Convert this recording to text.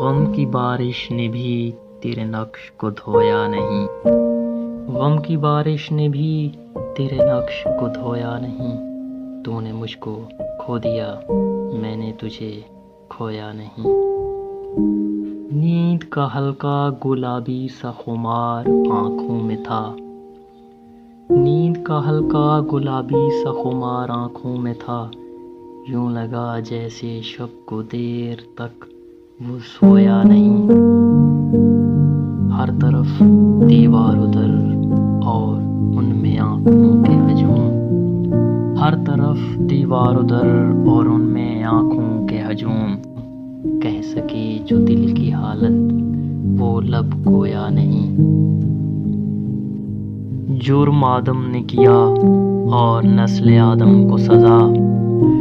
غم کی بارش نے بھی تیرے نقش کو دھویا نہیں، غم کی بارش نے بھی تیرے نقش کو دھویا نہیں، تو نے مجھ کو کھو دیا میں نے تجھے کھویا نہیں۔ نیند کا ہلکا گلابی سا خمار آنکھوں میں تھا، نیند کا ہلکا گلابی سا خمار آنکھوں میں تھا، یوں لگا جیسے شب کو دیر تک وہ سویا نہیں۔ ہر طرف دیوار ادھر اور ان میں آنکھوں کے ہجوم، ہر طرف دیوار ادھر اور ان میں آنکھوں کے ہجوم، کہہ سکے جو دل کی حالت وہ لب گویا نہیں۔ جرم آدم نے کیا اور نسل آدم کو سزا،